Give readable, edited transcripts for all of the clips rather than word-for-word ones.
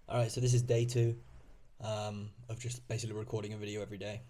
Alright, so this is day two of just basically recording a video every day.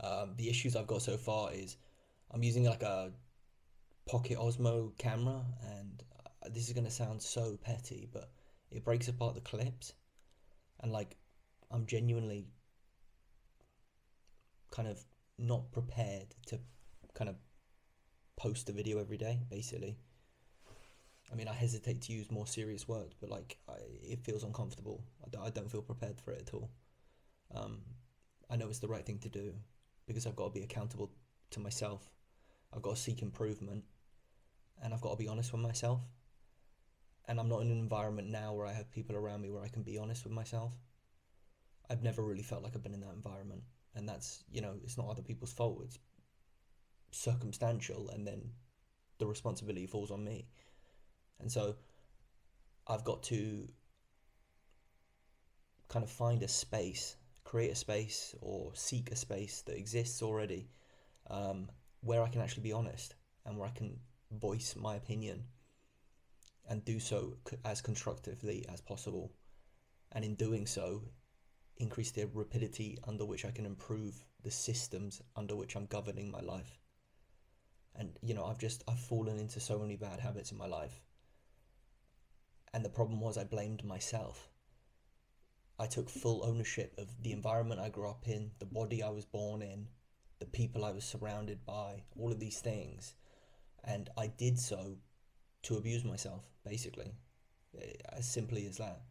The issues I've got so far is I'm using like a Pocket Osmo camera, and this is going to sound so petty, but it breaks apart the clips, and like I'm genuinely kind of not prepared to kind of post a video every day, basically. I mean, I hesitate to use more serious words, but it feels uncomfortable. I don't feel prepared for it at all. Um, I know it's the right thing to do because I've got to be accountable to myself. I've got to seek improvement, and I've got to be honest with myself. And I'm not in an environment now where I have people around me where I can be honest with myself. I've never really felt like I've been in that environment, and that's, it's not other people's fault. It's circumstantial, and then the responsibility falls on me. And so I've got to kind of find a space, create a space, or seek a space that exists already, where I can actually be honest and where I can voice my opinion and do so as constructively as possible. And in doing so, increase the rapidity under which I can improve the systems under which I'm governing my life. And I've fallen into so many bad habits in my life. And the problem was I blamed myself. I took full ownership of the environment I grew up in, the body I was born in, the people I was surrounded by, all of these things. And I did so to abuse myself, basically. As simply as that.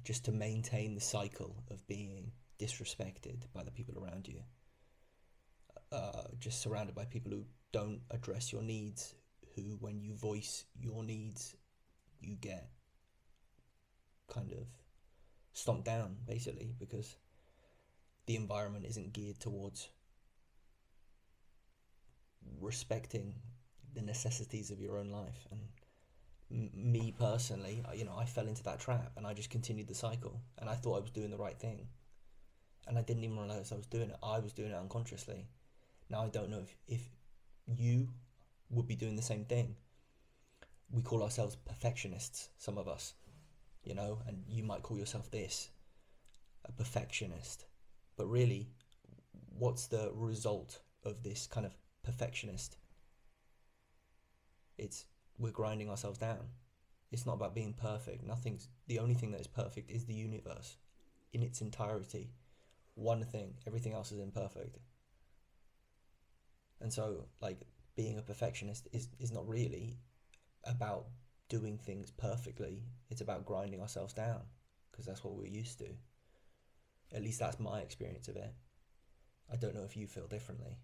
Just to maintain the cycle of being disrespected by the people around you. Just surrounded by people who don't address your needs, who, when you voice your needs, you get kind of stomped down, basically, because the environment isn't geared towards respecting the necessities of your own life. And me personally, I fell into that trap, and I just continued the cycle, and I thought I was doing the right thing, and I didn't even realize I was doing it. I was doing it unconsciously. Now I don't know if you would be doing the same thing. We call ourselves perfectionists, some of us, and you might call yourself this, a perfectionist. But really, what's the result of this kind of perfectionist? We're grinding ourselves down. It's not about being perfect. The only thing that is perfect is the universe in its entirety. One thing, everything else is imperfect. And so, being a perfectionist is not really about doing things perfectly. It's about grinding ourselves down, because that's what we're used to. At least that's my experience of it. I don't know if you feel differently.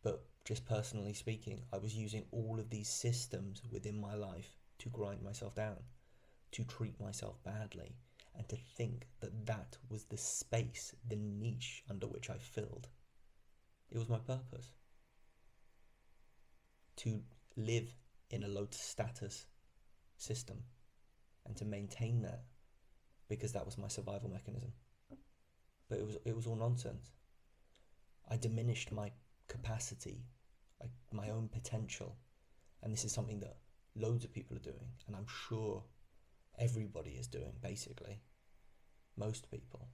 But just personally speaking, I was using all of these systems within my life to grind myself down, to treat myself badly, and to think that that was the space, the niche under which I filled. It was my purpose. To live in a low status system and to maintain that, because that was my survival mechanism. But it was all nonsense. I diminished my capacity, my own potential, and this is something that loads of people are doing, and I'm sure everybody is doing, basically. Most people.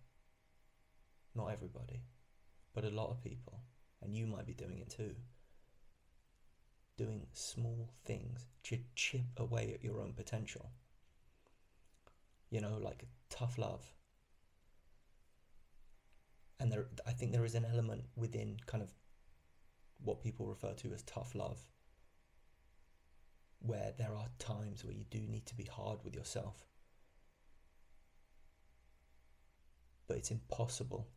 Not everybody, but a lot of people, and you might be doing it too. Doing small things to chip away at your own potential. Like tough love. And I think there is an element within kind of what people refer to as tough love, where there are times where you do need to be hard with yourself. But it's impossible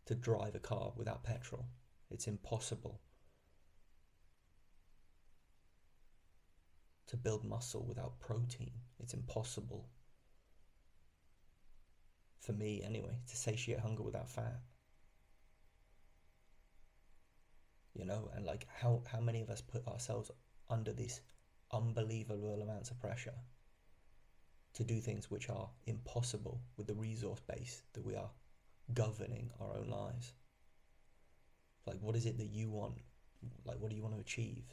to drive a car without petrol. It's impossible to build muscle without protein. It's impossible, for me anyway, to satiate hunger without fat. And how many of us put ourselves under these unbelievable amounts of pressure to do things which are impossible with the resource base that we are governing our own lives. What is it that you want? What do you want to achieve?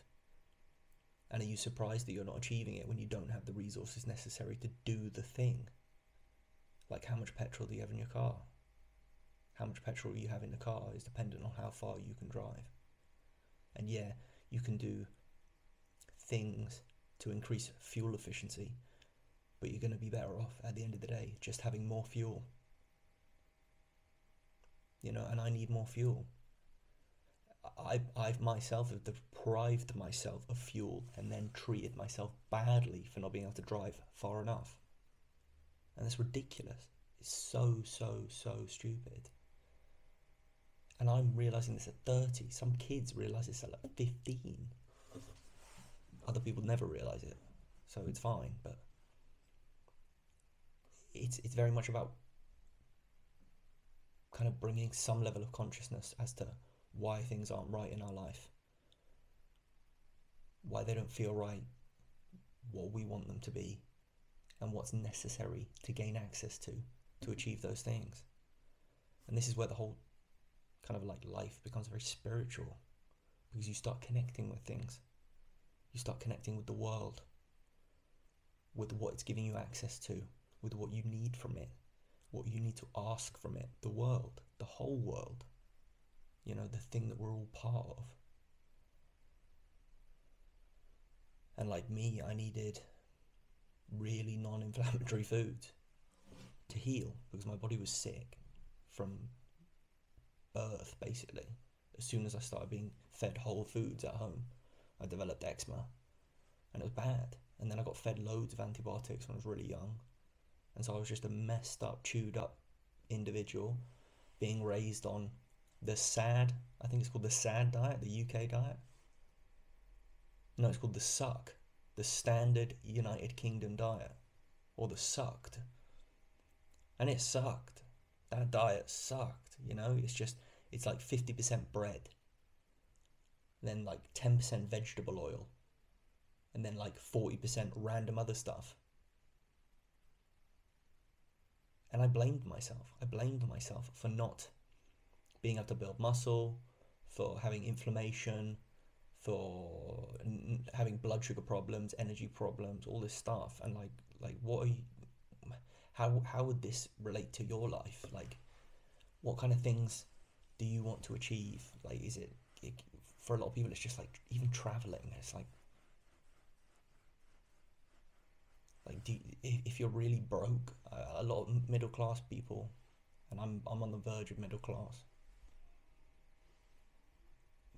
And are you surprised that you're not achieving it when you don't have the resources necessary to do the thing? Like, how much petrol do you have in your car? How much petrol you have in the car is dependent on how far you can drive. And yeah, you can do things to increase fuel efficiency, but you're going to be better off at the end of the day just having more fuel. And I need more fuel. I've myself have deprived myself of fuel and then treated myself badly for not being able to drive far enough. And that's ridiculous. It's so stupid. And I'm realising this at 30. Some kids realise this at like 15. Other people never realise it, so it's fine. But it's very much about kind of bringing some level of consciousness as to why things aren't right in our life, why they don't feel right, what we want them to be, and what's necessary to gain access to achieve those things. And this is where the whole kind of like life becomes very spiritual, because you start connecting with things. You start connecting with the world, with what it's giving you access to, with what you need from it, what you need to ask from it, the world, the whole world, the thing that we're all part of. And like me, I needed really non-inflammatory foods to heal, because my body was sick from birth, basically. As soon as I started being fed whole foods at home, I developed eczema, and it was bad. And then I got fed loads of antibiotics when I was really young, and so I was just a messed up, chewed up individual being raised on the SAD, I think it's called the SAD diet, the UK diet. No, it's called the SUC, the Standard United Kingdom diet, or the SUCT. And it sucked. That diet sucked, it's like 50% bread, then like 10% vegetable oil, and then like 40% random other stuff. And I blamed myself. I blamed myself for not being able to build muscle, for having inflammation, for having blood sugar problems, energy problems, all this stuff. And like what are you, how would this relate to your life? Like, what kind of things do you want to achieve? Like, is it for a lot of people, it's just like even traveling. It's like if you're really broke, a lot of middle class people, and I'm on the verge of middle class,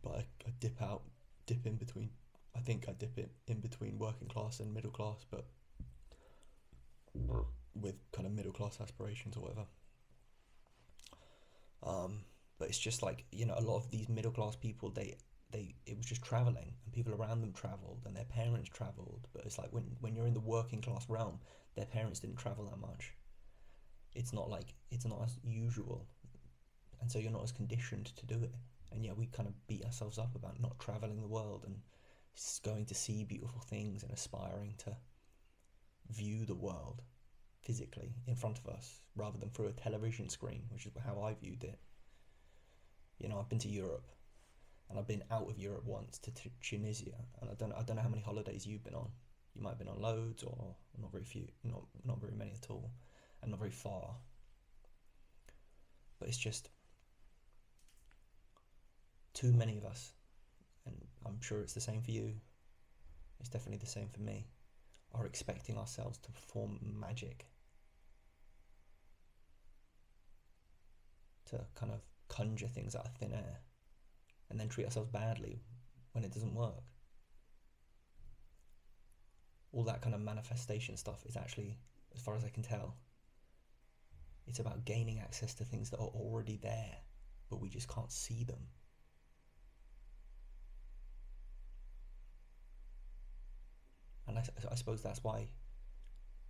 but I dip in between. I think I dip in between working class and middle class, but with kind of middle class aspirations or whatever. But it's just like, a lot of these middle class people, it was just traveling, and people around them traveled, and their parents traveled. But it's like when you're in the working class realm, their parents didn't travel that much. It's not as usual, and so you're not as conditioned to do it. And yeah, we kind of beat ourselves up about not traveling the world and going to see beautiful things and aspiring to view the world physically in front of us rather than through a television screen, which is how I viewed it. I've been to Europe, and I've been out of Europe once to Tunisia, and I don't know how many holidays you've been on. You might have been on loads, or not very few, not very many at all, and not very far. But it's just too many of us, and I'm sure it's the same for you. It's definitely the same for me. Are expecting ourselves to perform magic, to kind of conjure things out of thin air, and then treat ourselves badly when it doesn't work. All that kind of manifestation stuff is actually, as far as I can tell, it's about gaining access to things that are already there, but we just can't see them. And I suppose that's why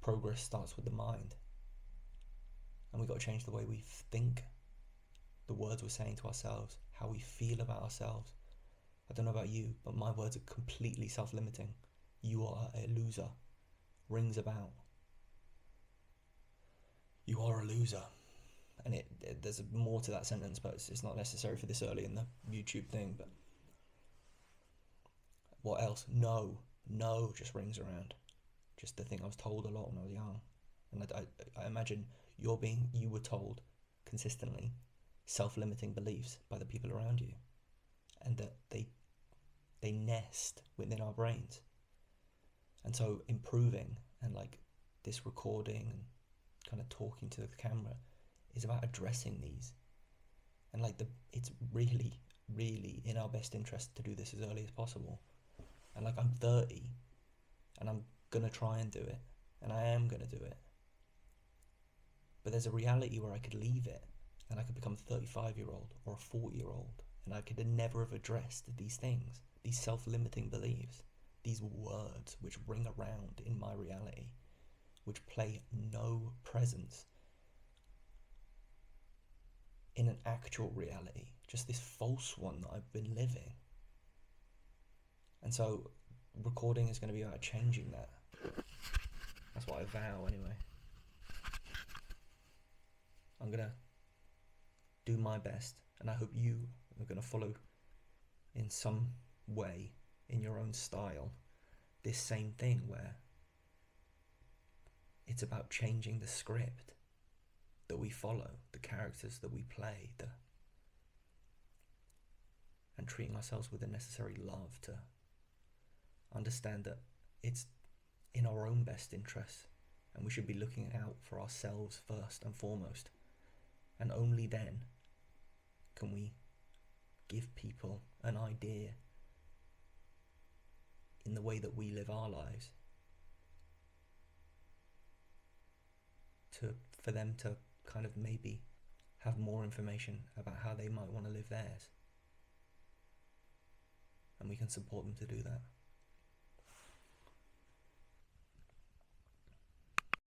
progress starts with the mind. And we've got to change the way we think, the words we're saying to ourselves, how we feel about ourselves. I don't know about you, but my words are completely self-limiting. You are a loser. Rings about. You are a loser. And there's more to that sentence, but it's not necessary for this early in the YouTube thing. But what else? No. no just rings around. Just the thing I was told a lot when I was young. And I imagine you were told consistently self-limiting beliefs by the people around you, and that they nest within our brains. And so improving and like this recording and kind of talking to the camera is about addressing these. And like it's really, really in our best interest to do this as early as possible. And like I'm 30 and I'm gonna try and do it, and I am gonna do it. But there's a reality where I could leave it and I could become a 35-year-old or a 40-year-old, and I could never have addressed these things, these self-limiting beliefs, these words which ring around in my reality, which play no presence in an actual reality, just this false one that I've been living. And so recording is going to be about changing that. That's what I vow anyway. I'm going to do my best, and I hope you are going to follow in some way, in your own style, this same thing where it's about changing the script that we follow, the characters that we play, and treating ourselves with the necessary love to understand that it's in our own best interest, and we should be looking out for ourselves first and foremost. And only then can we give people an idea in the way that we live our lives for them to kind of maybe have more information about how they might want to live theirs. And we can support them to do that.